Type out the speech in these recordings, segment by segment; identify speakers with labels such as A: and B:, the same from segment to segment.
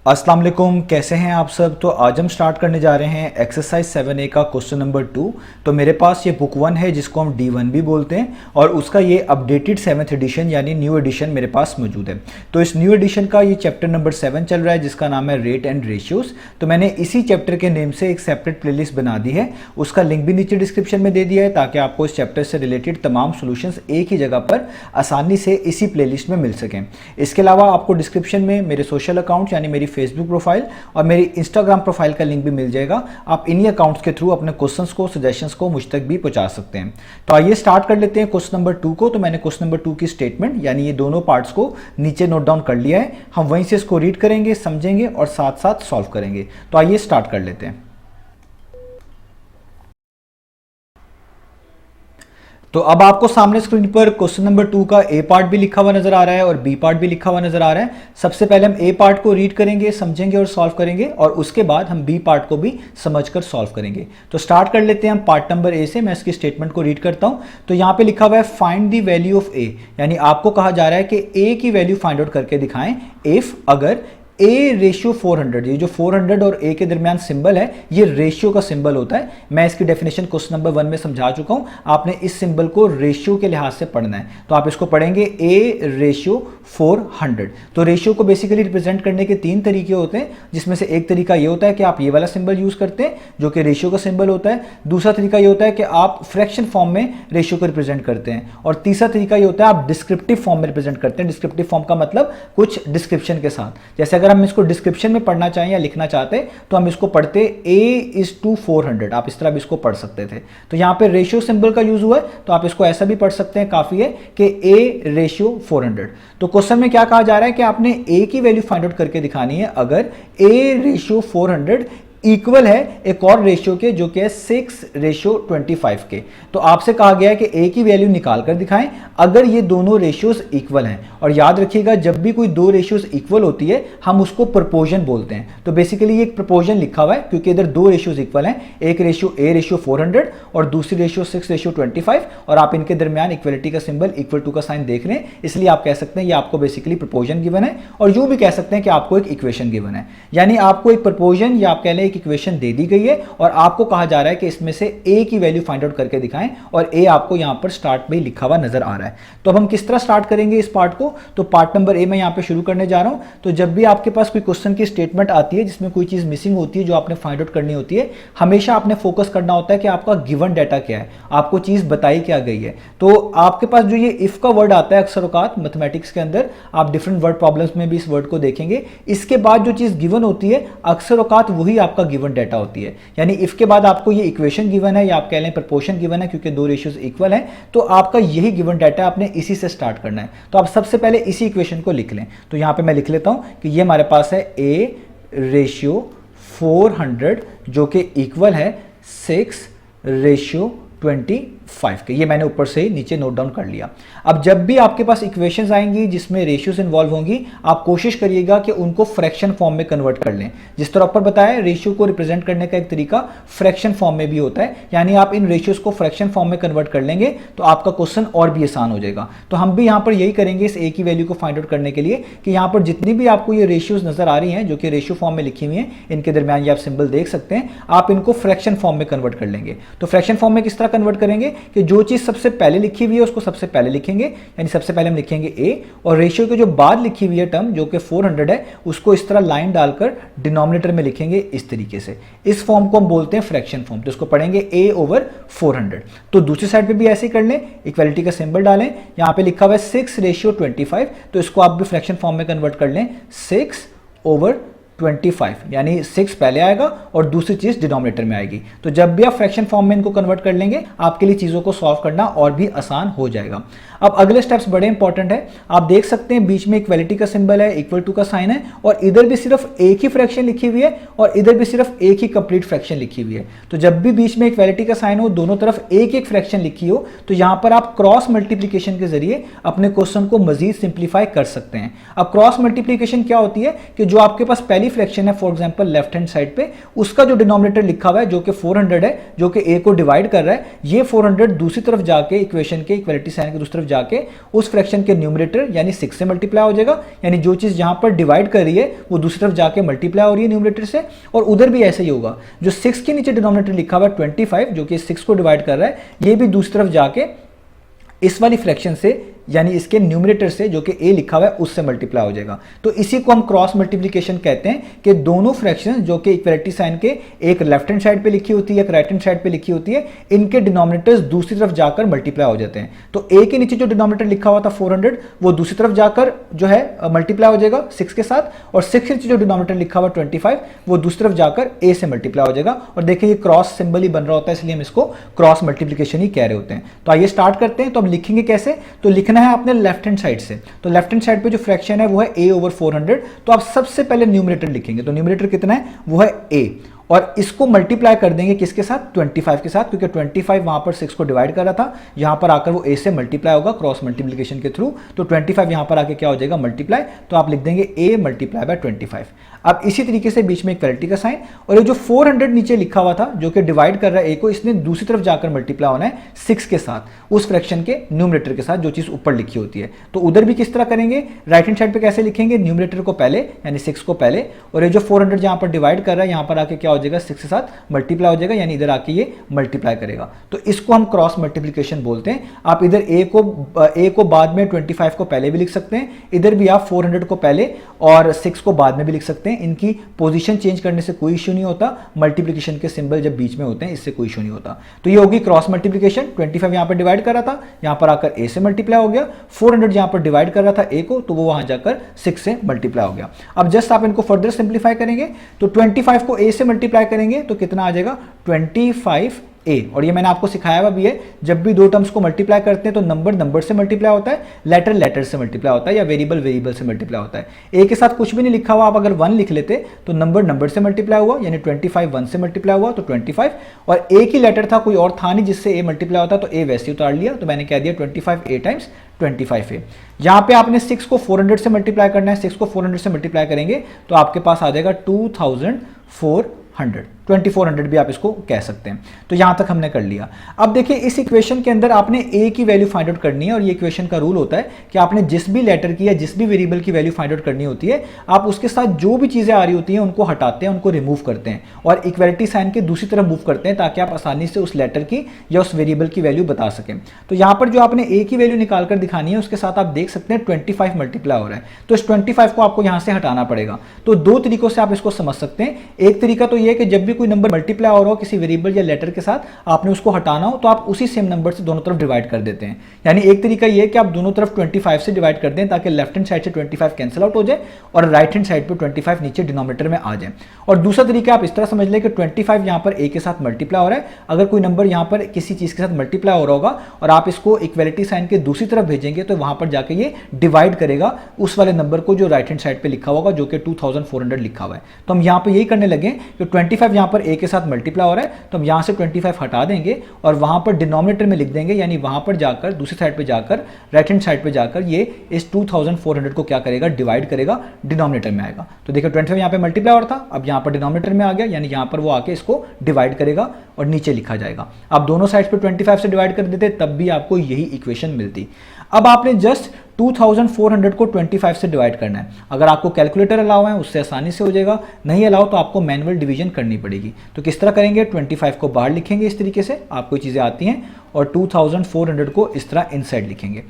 A: अस्सलाम वालेकुम, कैसे हैं आप सब। तो आज हम स्टार्ट करने जा रहे हैं एक्सरसाइज 7A का क्वेश्चन नंबर 2। तो मेरे पास ये बुक 1 है जिसको हम D1 भी बोलते हैं और उसका ये अपडेटेड 7th एडिशन यानी न्यू एडिशन मेरे पास मौजूद है। तो इस न्यू एडिशन का ये चैप्टर नंबर 7 चल रहा है जिसका नाम है रेट एंड रेशियोज। तो मैंने इसी चैप्टर के नेम से एक सेपरेट प्लेलिस्ट बना दी है, उसका लिंक भी नीचे डिस्क्रिप्शन में दे दिया है ताकि आपको इस चैप्टर से रिलेटेड तमाम सोल्यूशंस एक ही जगह पर आसानी से इसी प्लेलिस्ट में मिल सकें। इसके अलावा आपको डिस्क्रिप्शन में मेरे सोशल अकाउंट यानी मेरी फेसबुक प्रोफाइल और मेरी इंस्टाग्राम प्रोफाइल का लिंक भी मिल जाएगा। आप इन्हीं अकाउंट्स के थ्रू अपने क्वेश्चंस को, सजेशंस को मुझ तक भी पहुंचा सकते हैं। तो आइए स्टार्ट कर लेते हैं क्वेश्चन नंबर 2 को। तो मैंने क्वेश्चन नंबर 2 की स्टेटमेंट यानी ये दोनों पार्ट्स को नीचे नोट डाउन कर लिया है। हम वहीं से इसको रीड करेंगे, समझेंगे और साथ साथ सॉल्व करेंगे। तो आइए स्टार्ट कर लेते हैं। तो अब आपको सामने स्क्रीन पर क्वेश्चन नंबर 2 का ए पार्ट भी लिखा हुआ नजर आ रहा है और बी पार्ट भी लिखा हुआ नजर आ रहा है। सबसे पहले हम ए पार्ट को रीड करेंगे, समझेंगे और सॉल्व करेंगे और उसके बाद हम बी पार्ट को भी समझकर सॉल्व करेंगे। तो स्टार्ट कर लेते हैं हम पार्ट नंबर ए से। मैं इसकी स्टेटमेंट को रीड करता हूं। तो यहां पे लिखा हुआ है फाइंड द वैल्यू ऑफ ए, यानी आपको कहा जा रहा है कि ए की वैल्यू फाइंड आउट करके दिखाएं इफ अगर ए रेशियो 400, ये जो 400 और ए के दरमियान सिंबल है ये रेशियो का सिंबल होता है। मैं इसकी डेफिनेशन क्वेश्चन नंबर 1 में समझा चुका हूं, आपने इस सिंबल को रेशियो के लिहाज से पढ़ना है। तो आप इसको पढ़ेंगे ए रेशियो 400। तो रेशियो को बेसिकली रिप्रेजेंट करने के 3 तरीके होते हैं, जिसमें से एक तरीका ये होता है कि आप ये वाला सिंबल यूज करते हैं जो कि रेशियो का सिंबल होता है। दूसरा तरीका ये होता है कि आप फ्रैक्शन फॉर्म में रेशियो को रिप्रेजेंट करते हैं और तीसरा तरीका ये होता है आप डिस्क्रिप्टिव फॉर्म में रिप्रेजेंट करते हैं। डिस्क्रिप्टिव फॉर्म का मतलब कुछ डिस्क्रिप्शन के साथ। जैसे अगर हम इसको डिस्क्रिप्शन में पढ़ना चाहें या लिखना चाहते तो हम इसको पढ़ते A/400, आप इस तरह भी इसको पढ़ सकते थे। तो यहां पे रेशियो सिंबल का यूज हुआ है तो आप इसको ऐसा भी पढ़ सकते हैं, काफी है कि A रेशियो 400। तो क्वेश्चन में क्या कहा जा रहा है कि आपने A की वैल्यू फाइंड आउट करके दिखानी है अगर A रेशियो 400 इक्वल है एक और रेशियो के जो कि है 6/25 के। तो आपसे कहा गया है कि ए की वैल्यू निकाल कर दिखाएं अगर ये दोनों रेशियोज इक्वल हैं। और याद रखिएगा जब भी कोई दो रेशियोज इक्वल होती है हम उसको प्रोपोर्शन बोलते हैं। तो बेसिकली ये एक प्रोपोर्शन लिखा हुआ है क्योंकि इधर दो रेशियोज इक्वल हैं, एक रेशियो ए रेशियो 400 और दूसरी रेशियो 6/25 और आप इनके दरमियान इक्वलिटी का सिंबल इक्वल टू का साइन देख रहे हैं, इसलिए आप कह सकते हैं ये आपको बेसिकली प्रोपोर्शन गिवन है। और यूं भी कह सकते हैं कि आपको एक इक्वेशन गिवन है, यानी आपको एक प्रोपोर्शन या आप कह लें एक इक्वेशन दे दी गई है और आपको कहा जा रहा है कि इसमें से ए की वैल्यू फाइंड आउट करके दिखाएं और ए आपको यहां पर स्टार्ट में लिखा हुआ नजर आ रहा है। तो अब हम किस तरह स्टार्ट करेंगे इस पार्ट को। तो पार्ट नंबर ए मैं यहां पे शुरू करने जा रहा हूं। तो जब भी आपके पास कोई क्वेश्चन की स्टेटमेंट आती है जिसमें कोई चीज मिसिंग होती है जो आपने फाइंड आउट करनी होती है, हमेशा आपने फोकस करना होता है कि आपका गिवन डाटा क्या है, आपको चीज बताई क्या गई है। तो आपके पास जो ये इफ का वर्ड आता है अक्सर औकात मैथमेटिक्स के अंदर, आप डिफरेंट वर्ड प्रॉब्लम्स में भी इस वर्ड को देखेंगे। इसके बाद जो चीज गिवन होती है अक्सर औकात वही आपका गिवन डाटा होती है। यानी इफ के बाद आपको ये इक्वेशन गिवन है या आप कह लें प्रोपोर्शन गिवन है क्योंकि दो रेशियोज इक्वल हैं, तो आपका यही गिवन डाटा है, आपने इसी से स्टार्ट करना है। तो आप सबसे पहले इसी इक्वेशन को लिख लें। तो यहां पे मैं लिख लेता हूं कि ये हमारे पास है ए रेशियो 400 जो कि इक्वल है 6/25 के। ये मैंने ऊपर से ही नीचे नोट डाउन कर लिया। अब जब भी आपके पास इक्वेशंस आएंगी जिसमें रेशियोज इन्वॉल्व होंगी, आप कोशिश करिएगा कि उनको फ्रैक्शन फॉर्म में कन्वर्ट कर लें। जिस तरह ऊपर बताया रेशियो को रिप्रेजेंट करने का एक तरीका फ्रैक्शन फॉर्म में भी होता है, यानी आप इन रेशियोज को फ्रैक्शन फॉर्म में कन्वर्ट कर लेंगे तो आपका क्वेश्चन और भी आसान हो जाएगा। तो हम भी यहां पर यही करेंगे इस ए की वैल्यू को फाइंड आउट करने के लिए कि यहां पर जितनी भी आपको ये रेशियोज नजर आ रही हैं जो कि रेशियो फॉर्म में लिखी हुई हैं, इनके दरमियान ये आप सिंबल देख सकते हैं, आप इनको फ्रैक्शन फॉर्म में कन्वर्ट कर लेंगे। तो फ्रैक्शन फॉर्म में किस तरह कन्वर्ट करेंगे कि जो चीज सबसे पहले लिखी हुई है उसको सबसे पहले लिखेंगे, यानी सबसे पहले हम लिखेंगे ए और रेशियो के जो बाद लिखी हुई है टर्म जो कि 400 है उसको इस तरह लाइन डालकर डिनोमिनेटर में लिखेंगे इस तरीके से। इस फॉर्म को हम बोलते हैं फ्रैक्शन फॉर्म। तो इसको पढ़ेंगे A/400। तो दूसरी साइड पे भी ऐसे ही कर लें, इक्वालिटी का सिंबल डालें, यहां पे लिखा हुआ है 6/25 तो इसको आप भी फ्रैक्शन फॉर्म में कन्वर्ट कर लें 6/25, यानी 6 पहले आएगा और दूसरी चीज डिनोमिनेटर में आएगी। तो जब भी आप फ्रैक्शन फॉर्म में इनको कन्वर्ट कर लेंगे आपके लिए चीजों को सॉल्व करना और भी आसान हो जाएगा। अब अगले स्टेप्स बड़े इंपॉर्टेंट है। आप देख सकते हैं बीच में इक्वालिटी का सिंबल है, इक्वल टू का साइन है और इधर भी सिर्फ एक ही फ्रैक्शन लिखी हुई है और इधर भी सिर्फ एक ही कंप्लीट फ्रैक्शन लिखी हुई है। तो जब भी बीच में इक्वालिटी का साइन हो, दोनों तरफ एक एक फ्रैक्शन लिखी हो, तो यहां पर आप क्रॉस मल्टीप्लीकेशन के जरिए अपने क्वेश्चन को मजीद सिंप्लीफाई कर सकते हैं। अब क्रॉस मल्टीप्लीकेशन क्या होती है कि जो आपके पास पहली फ्रैक्शन है for example left hand side पे, उसका जो डिनोमिनेटर लिखा हुआ है जो कि 400 है, जो कि a को डिवाइड कर रहा है, ये 400 दूसरी तरफ जाके इक्वेशन के इक्वालिटी साइन के दूसरी तरफ जाके उस फ्रैक्शन के न्यूमरेटर यानी 6 से मल्टीप्लाई हो जाएगा, यानी जो चीज़ जहाँ पर डिवाइड कर रही है वो दूसरी तरफ जाके मल्टीप्लाई हो रही है न्यूमरेटर से, और उधर भी ऐसे ही होगा। जो 6 के नीचे डिनोमिनेटर लिखा हुआ है 25 जो कि 6 को डिवाइड कर रहा है, ये भी दूसरी तरफ जाके इस वाली फ्रैक्शन से यानी इसके न्यूमरेटर से जो कि a लिखा हुआ है उससे मल्टीप्लाई हो जाएगा। तो इसी को हम क्रॉस मल्टीप्लिकेशन कहते हैं कि दोनों फ्रैक्शंस जो कि इक्वलिटी साइन के एक लेफ्ट हैंड साइड पे लिखी होती है, एक राइट हैंड साइड पे लिखी होती है, इनके डिनोमिनेटर्स दूसरी तरफ जाकर मल्टीप्लाई हो जाते हैं। तो a के नीचे जो डिनोमिनेटर लिखा हुआ था 400 वो दूसरी तरफ जाकर जो है मल्टीप्लाई हो जाएगा 6 के साथ, और 6 के नीचे जो डिनोमिनेटर लिखा हुआ 25 वो दूसरी तरफ जाकर a से मल्टीप्लाई हो जाएगा। और देखिए ये क्रॉस सिंबल ही बन रहा होता है, इसलिए हम इसको क्रॉस मल्टीप्लिकेशन ही कह रहे होते हैं। तो आइए स्टार्ट करते हैं। तो अब लिखेंगे कैसे, तो लिखना है आपने लेफ्ट हैंड साइड से। तो लेफ्ट हैंड साइड पे जो फ्रैक्शन है वो है a ओवर 400। तो आप सबसे पहले न्यूमरेटर लिखेंगे, तो न्यूमरेटर कितना है वो है a, और इसको मल्टीप्लाई कर देंगे किसके साथ, 25 के साथ, क्योंकि 25 वहां पर 6 को डिवाइड कर रहा था, यहां पर आकर वो a से मल्टीप्लाई होगा क्रॉस मल्टीप्लिकेशन के थ्रू। तो 25 यहां पर आके क्या हो जाएगा मल्टीप्लाई, तो आप लिख देंगे a मल्टीप्लाई बाय 25। अब इसी तरीके से बीच में इक्वलिटी का साइन, और ये जो 400 नीचे लिखा हुआ था जो कि डिवाइड कर रहा है a को, इसने दूसरी तरफ जाकर मल्टीप्लाई होना है 6 के साथ, उस फ्रैक्शन के न्यूमरेटर के साथ जो चीज ऊपर लिखी होती है। तो उधर भी किस तरह करेंगे, राइट हैंड साइड पे कैसे लिखेंगे, न्यूमरेटर को पहले यानी 6 को पहले, और ये जो 400 जहां पर डिवाइड कर रहा है यहां पर आके क्या हो जाएगा 6 के साथ मल्टीप्लाई हो जाएगा, यानी इधर आके ये मल्टीप्लाई करेगा। तो इसको हम क्रॉस मल्टीप्लिकेशन बोलते हैं। आप इधर a को बाद में 25 को पहले भी लिख सकते हैं, इधर भी आप 400 को पहले और 6 को बाद में भी लिख सकते हैं। इनकी पोजीशन चेंज करने से कोई इशू नहीं होता, मल्टीप्लिकेशन के सिंबल जब बीच में होते हैं इससे कोई इशू नहीं होता। तो ये होगी क्रॉस मल्टीप्लिकेशन। 25 यहां पर डिवाइड कर रहा था, यहां पर आकर a से मल्टीप्लाई हो गया, 400 यहां पर डिवाइड कर रहा था a को, तो वो वहां जाकर 6 से मल्टीप्लाई हो गया। अब जस्ट आप इनको फर्दर सिंप्लीफाई करेंगे, तो 25 को a से मल्टीप्लाई करेंगे तो कितना आ जाएगा 25a। और ये मैंने आपको सिखाया हुआ भी है, जब भी दो टर्म्स को मल्टीप्लाई करते हैं तो नंबर से मल्टीप्लाई होता है, लेटर से मल्टीप्लाई होता है, या वेरिएबल से मल्टीप्लाई होता है। a के साथ कुछ भी नहीं लिखा हुआ, आप अगर 1 लिख लेते तो नंबर से मल्टीप्लाई हुआ, यानी 25 1 से मल्टीप्लाई हुआ तो 25, और a की लेटर था कोई और था नहीं जिससे a मल्टीप्लाई होता, तो a वैसे उतार लिया, तो मैंने कह दिया 25a टाइम्स 25a। यहां पे आपने 6 को 400 से मल्टीप्लाई करना है, 6 को 400 से मल्टीप्लाई करेंगे तो आपके पास आ जाएगा 2400 भी आप इसको कह सकते हैं। तो यहां तक हमने कर लिया। अब देखिए इस इक्वेशन के अंदर आपने a की वैल्यू फाइंड आउट करनी है, और ये इक्वेशन का रूल होता है कि आपने जिस भी लेटर की या जिस भी वेरिएबल की वैल्यू फाइंड आउट करनी होती है, आप उसके साथ जो भी चीजें आ रही होती हैं उनको हटाते हैं, उनको रिमूव करते हैं और इक्वलिटी साइन के दूसरी तरफ मूव करते हैं, ताकि आप आसानी से उस लेटर की या उस वेरिएबल की वैल्यू बता सकें। तो यहां पर जो आपने a की वैल्यू निकाल कर दिखानी है उसके साथ आप देख सकते हैं 25 मल्टीप्लाई हो रहा है, तो इस 25 को आपको यहां से हटाना पड़ेगा। तो दो तरीकों से आप इसको समझ सकते हैं। एक तरीका तो यह है कि जब भी कोई नंबर मल्टीप्लाई हो रहा हो किसी वेरिएबल या लेटर के साथ, आपने उसको हटाना हो तो आप उसी सेम नंबर से दोनों तरफ डिवाइड कर देते हैं। यानी एक तरीका यह है कि आप दोनों तरफ 25 से डिवाइड कर दें, ताकि लेफ्ट हैंड साइड से 25 कैंसिल आउट हो जाए और राइट हैंड साइड पे 25 नीचे डिनोमिनेटर में आ जाए। और दूसरा तरीका आप इस तरह समझ लें कि 25 यहां पर a के साथ मल्टीप्लाई हो रहा है, अगर कोई नंबर यहां पर किसी चीज के साथ मल्टीप्लाई हो रहा होगा और आप इसको इक्वलिटी साइन के दूसरी तरफ भेजेंगे तो वहां पर जाके ये डिवाइड करेगा उस वाले नंबर को जो राइट हैंड साइड पे लिखा होगा, जो कि 2400 लिखा हुआ है। तो हम यहां पर यही करने लगे कि 25 यहां पर a के साथ मल्टीप्लाई हो रहा है, तो हम यहां से 25 हटा देंगे और वहां पर डिनोमिनेटर में लिख देंगे, यानी वहां पर जाकर दूसरी साइड पे जाकर राइट हैंड साइड पे जाकर ये इस 2400 को क्या करेगा डिवाइड करेगा, डिनोमिनेटर में आएगा। तो देखिए 25 यहां पे मल्टीप्लाई हो रहा था, अब यहां पर डिनोमिनेटर में आ गया, यानी यहां पर वो आके इसको डिवाइड करेगा और नीचे लिखा जाएगा। आप दोनों साइड पे 25 से डिवाइड कर देते तब भी आपको यही इक्वेशन मिलती। अब आपने जस्ट 2400 को 25 से डिवाइड करना है। अगर आपको कैलकुलेटर अलाउ है उससे आसानी से हो जाएगा, नहीं अलाउ तो आपको मैनुअल डिवीजन करनी पड़ेगी। तो किस तरह करेंगे, 25 को बाहर लिखेंगे इस तरीके से, आपको चीज़ें आती हैं, और 2400 को इस तरह इनसाइड लिखेंगे।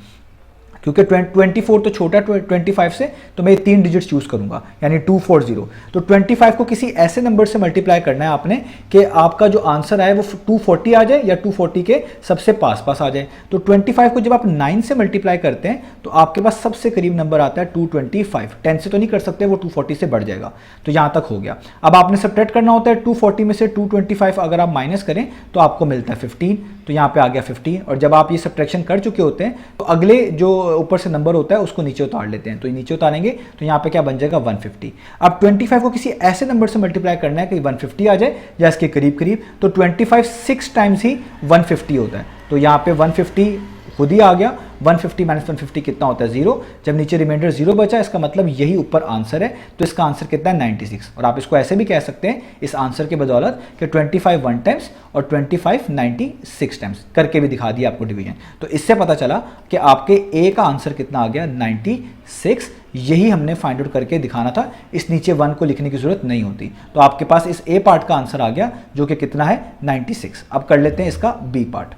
A: क्योंकि 24 तो छोटा 25 से, तो मैं 3 डिजिट्स चूज करूंगा, यानी 240। तो 25 को किसी ऐसे नंबर से मल्टीप्लाई करना है आपने कि आपका जो आंसर आए वो 240 आ जाए या 240 के सबसे पास आ जाए। तो 25 को जब आप 9 से मल्टीप्लाई करते हैं तो आपके पास सबसे करीब नंबर आता है 225। 10 से तो नहीं कर सकते, वो 240 से बढ़ जाएगा। तो यहां तक हो गया। अब आपने सब्ट्रैक्ट करना होता है 240 में से 225 अगर आप माइनस करें तो आपको मिलता है 15। तो यहाँ पे आ गया 15, और जब आप ये सब्ट्रैक्शन कर चुके होते हैं तो अगले जो ऊपर से नंबर होता है उसको नीचे उतार लेते हैं। तो ये नीचे उतारेंगे तो यहाँ पे क्या बन जाएगा 150। अब 25 को किसी ऐसे नंबर से मल्टीप्लाई करना है कि 150 आ जाए या इसके करीब करीब, तो 25 6 टाइम्स ही 150 होता है। तो यहाँ पे 150 खुद ही आ गया। 150 माइनस 150 कितना होता है 0। जब नीचे रिमाइंडर 0 बचा, इसका मतलब यही ऊपर आंसर है। तो इसका आंसर कितना है 96। और आप इसको ऐसे भी कह सकते हैं इस आंसर के बदौलत कि 25 1 टाइम्स और 25 96 टाइम्स करके भी दिखा दिया आपको डिवीजन। तो इससे पता चला कि आपके ए का आंसर कितना आ गया 96। यही हमने फाइंड आउट करके दिखाना था, इस नीचे 1 को लिखने की जरूरत नहीं होती। तो आपके पास इस ए पार्ट का आंसर आ गया जो कि कितना है 96। अब कर लेते हैं इसका बी पार्ट।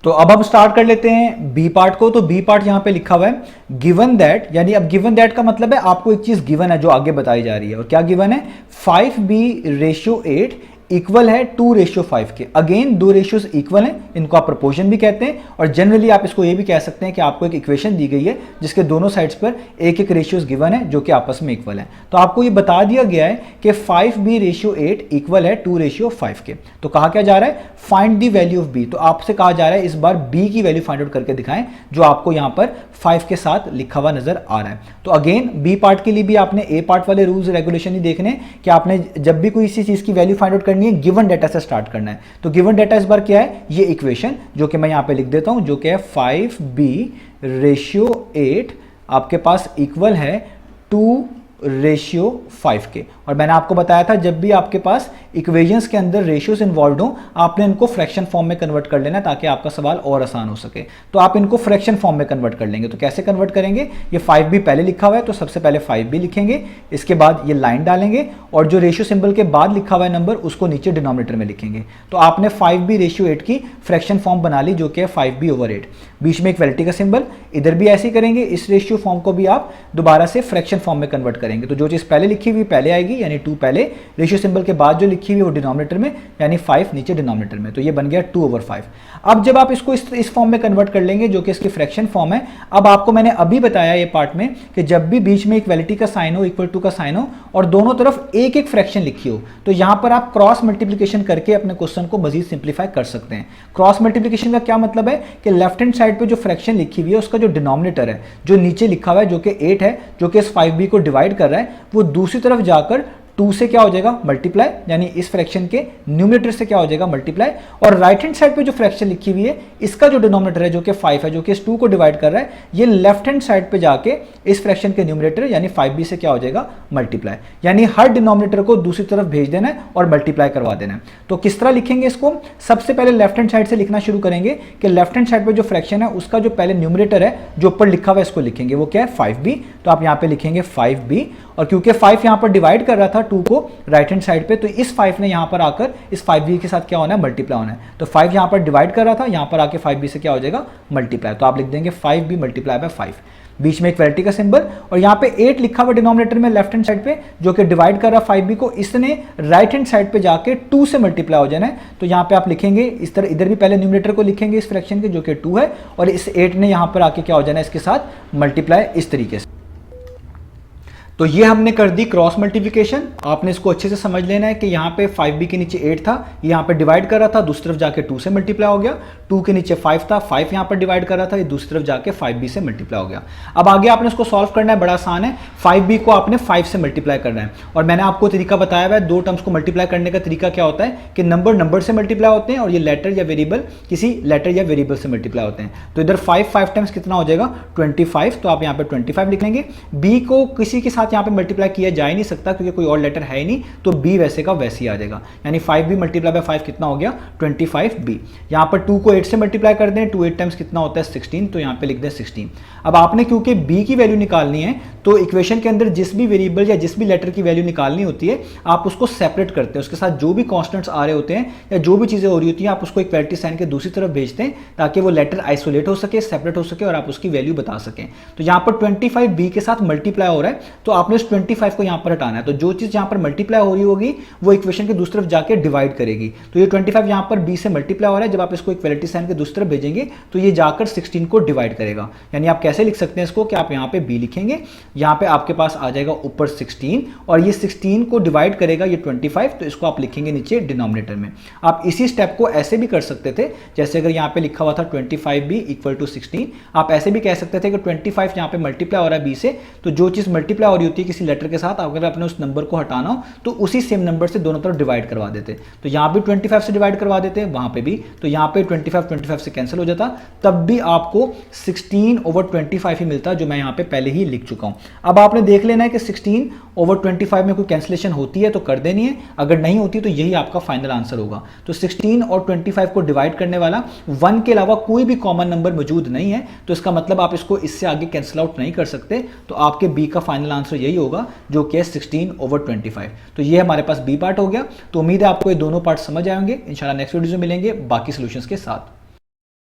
A: तो अब हम स्टार्ट कर लेते हैं बी पार्ट को। तो बी पार्ट यहां पे लिखा हुआ है गिवन दैट, यानी अब गिवन दैट का मतलब है आपको एक चीज गिवन है जो आगे बताई जा रही है। और क्या गिवन है 5b/8 इक्वल है 2/5 के। अगेन दो रेशियोज इक्वल हैं, इनको आप प्रोपोर्शन भी कहते हैं। और जनरली आप इसको ये भी कह सकते हैं कि आपको एक इक्वेशन दी गई है जिसके दोनों साइड्स पर एक एक रेशियोज गिवन है जो कि आपस में इक्वल है। तो आपको ये बता दिया गया है कि 5b/8 इक्वल है 2/5 के। तो कहा क्या जा रहा है find the value of B. तो आपसे कहा जा रहा है इस बार बी की वैल्यू फाइंड आउट करके दिखाएं, जो आपको यहां पर 5 के साथ लिखा हुआ नजर आ रहा है। तो अगेन बी पार्ट के लिए भी आपने ए पार्ट वाले रूल्स रेगुलेशन ही देखने कि आपने जब भी कोई इसी चीज की वैल्यू फाइंड आउट करनी है गिवन डेटा से स्टार्ट करना है। तो गिवन डेटा इस बार क्या है ये इक्वेशन, जो कि मैं यहां पे लिख देता हूं, जो कि है 5b/8 आपके पास इक्वल है 2/5 के। और मैंने आपको बताया था जब भी आपके पास इक्वेशंस के अंदर रेशियोज इन्वॉल्व हो आपने इनको फ्रैक्शन फॉर्म में कन्वर्ट कर लेना ताकि आपका सवाल और आसान हो सके। तो आप इनको फ्रैक्शन फॉर्म में कन्वर्ट कर लेंगे। तो कैसे कन्वर्ट करेंगे, ये 5b पहले लिखा हुआ है तो सबसे पहले 5b लिखेंगे, इसके बाद ये लाइन डालेंगे और जो रेशियो सिंबल के बाद लिखा हुआ है नंबर उसको नीचे डिनोमिनेटर में लिखेंगे। तो आपने 5b/8 की फ्रैक्शन फॉर्म बना ली जो कि है 5b/8। बीच में इक्वलिटी का सिंबल, इधर भी ऐसे ही करेंगे। इस रेशियो फॉर्म को भी आप दोबारा से फ्रैक्शन फॉर्म में कन्वर्ट करेंगे। तो जो चीज पहले लिखी हुई पहले आएगी, यानी 2 पहले, रेशियो सिंबल के बाद जो लिखी हुई वो डिनोमिनेटर में, यानी 5 नीचे डिनोमिनेटर में। तो ये बन गया 2/5। अब जब आप इसको इस फॉर्म में कन्वर्ट कर लेंगे जो कि इसकी फ्रैक्शन फॉर्म है। अब आपको मैंने अभी बताया ये पार्ट में कि जब भी बीच में इक्वलिटी का साइन हो, इक्वल टू का साइन हो और दोनों तरफ एक एक फ्रैक्शन लिखी हो, तो यहां पर आप क्रॉस मल्टीप्लिकेशन करके अपने क्वेश्चन को मजीद सिंप्लीफाई कर सकते हैं। क्रॉस मल्टीप्लिकेशन का क्या मतलब है कि लेफ्ट हैंड साइड पे जो फ्रैक्शन लिखी हुई है उसका जो डिनोमिनेटर है, जो नीचे लिखा हुआ है जो कि 8 है, जो कि इस 5b को डिवाइड कर रहा है, वो दूसरी तरफ जाकर 2 से क्या हो जाएगा मल्टीप्लाई, यानी इस फ्रैक्शन के न्यूमरेटर से क्या हो जाएगा मल्टीप्लाई। और राइट हैंड साइड पे जो फ्रैक्शन लिखी हुई है इसका जो डिनोमिनेटर है जो कि 5 है, जो कि इस 2 को डिवाइड कर रहा है, ये लेफ्ट हैंड साइड पे जाके इस फ्रैक्शन के न्यूमरेटर यानी 5b से क्या हो जाएगा मल्टीप्लाई। यानी हर डिनोमिनेटर को दूसरी तरफ भेज देना है और मल्टीप्लाई करवा देना है। तो किस तरह लिखेंगे इसको, सबसे पहले लेफ्ट हैंड साइड से लिखना शुरू करेंगे कि लेफ्ट हैंड साइड पे जो फ्रैक्शन है उसका जो पहले न्यूमरेटर है जो ऊपर लिखा हुआ है इसको लिखेंगे, वो क्या है 5b। तो आप यहां पे लिखेंगे 5b और क्योंकि 5 यहां पर डिवाइड कर रहा था 2 को राइट हैंड साइड पे, तो इस 5 ने यहां पर आकर इस 5b के साथ क्या होना है मल्टीप्लाई होना है। तो 5 यहां पर डिवाइड कर रहा था, यहां पर आके 5b से क्या हो जाएगा मल्टीप्लाई। तो आप लिख देंगे 5b मल्टीप्लाई बाय 5, बीच में इक्वलिटी का सिंबल और यहां पे 8 लिखा हुआ डिनोमिनेटर में लेफ्ट हैंड साइड पे जो कि डिवाइड कर रहा 5b को, इसने राइट हैंड साइड पे जाके 2 से मल्टीप्लाई हो जाना है। तो यहां पे आप लिखेंगे इस तरह, इधर भी पहले न्यूमरेटर को लिखेंगे इस फ्रैक्शन के जो कि 2 है और इस 8 ने यहां पर आके क्या हो जाना है इसके साथ मल्टीप्लाई इस तरीके से। तो ये हमने कर दी क्रॉस मल्टीप्लिकेशन। आपने इसको अच्छे से समझ लेना है कि यहाँ पे 5b के नीचे 8 था, यहाँ पे डिवाइड कर रहा था, दूसरी तरफ जाके 2 से मल्टीप्लाई हो गया। 2 के नीचे 5 था, 5 यहाँ पर डिवाइड कर रहा था, ये दूसरी तरफ जाके 5b से मल्टीप्लाई हो गया। अब आगे आपने इसको सॉल्व करना है, बड़ा आसान है। 5b को आपने 5 से मल्टीप्लाई करना है और मैंने आपको तरीका बताया हुआ है। दो टर्म्स को मल्टीप्लाई करने का तरीका क्या होता है कि नंबर से मल्टीप्लाई होते हैं और ये लेटर या वेरिएबल किसी लेटर या वेरिएबल से मल्टीप्लाई होते हैं। तो इधर 5 टाइम्स कितना हो जाएगा 25। तो आप यहाँ पे 25 लिख लेंगे। b को किसी के साथ यहाँ पे मल्टीप्लाई किया जा ही नहीं सकता क्योंकि कोई और लेटर है ही नहीं, तो b वैसे का वैसे ही आ जाएगा। यानी 5b मल्टीप्लाई बाय 5 कितना हो गया 25b। यहां पर 2 को 8 से मल्टीप्लाई कर दें, 2 8 टाइम्स कितना होता है 16। तो यहां पे लिख दें 16। अब आपने क्योंकि b की वैल्यू निकालनी है तो इक्वेशन के अंदर जिस भी वेरिएबल या जिस भी लेटर की वैल्यू निकालनी होती है आप उसको सेपरेट करते हैं, उसके साथ जो भी कॉन्स्टेंट्स आ रहे होते हैं या जो भी चीजें हो रही होती हैं आप उसको इक्वलिटी साइन के दूसरी तरफ भेजते हैं ताकि वो लेटर आइसोलेट हो सके, सेपरेट हो सके और आप उसकी वैल्यू बता सकें। तो यहां पर 25b के साथ मल्टीप्लाई हो रहा है तो आपने इस 25 को यहां पर हटाना है। तो जो चीज यहां पर मल्टीप्लाई हो रही होगी वो इक्वेशन के दूसरी तरफ जाके डिवाइड करेगी। तो ये 25 यहां पर b से मल्टीप्लाई हो रहा है, जब आप इसको इक्वलिटी साइन के दूसरी तरफ भेजेंगे तो ये जाकर 16 को डिवाइड करेगा। यानी आप कैसे लिख सकते हैं इसको कि आप यहां पे b लिखेंगे, यहाँ पे आपके पास आ जाएगा ऊपर 16 और ये 16 को डिवाइड करेगा ये 25, तो इसको आप लिखेंगे नीचे डिनोमिनेटर में। आप इसी स्टेप को ऐसे भी कर सकते थे, जैसे अगर यहाँ पे लिखा हुआ था 25b इक्वल टू 16, आप ऐसे भी कह सकते थे कि 25 यहाँ पे मल्टीप्लाई हो रहा है b से, तो जो चीज़ मल्टीप्लाई हो रही होती है किसी लेटर के साथ, अगर आपने उस नंबर को हटाना हो तो उसी सेम नंबर से दोनों तरफ डिवाइड करवा देते। तो यहाँ भी 25 से डिवाइड करवा देते, वहाँ पे भी, तो यहाँ पे 25 से कैंसिल हो जाता, तब भी आपको 16/25 ही मिलता, जो मैं यहाँ पे पहले ही लिख चुका हूँ। अब आपने देख लेना है कि 16/25 में कोई कैंसिलेशन होती है तो कर देनी है, अगर नहीं होती तो यही आपका फाइनल आंसर होगा। तो 16 और 25 को डिवाइड करने वाला 1 के अलावा कोई भी कॉमन नंबर मौजूद नहीं है, तो इसका मतलब आप इसको इससे आगे कैंसिल आउट नहीं कर सकते, तो आपके बी का फाइनल आंसर यही होगा जो कि है 16/25। तो ये हमारे पास बी पार्ट हो गया। तो उम्मीद है आपको ये दोनों पार्ट समझ आएंगे। इंशाल्लाह नेक्स्ट वीडियो में मिलेंगे बाकी सॉल्यूशंस के साथ।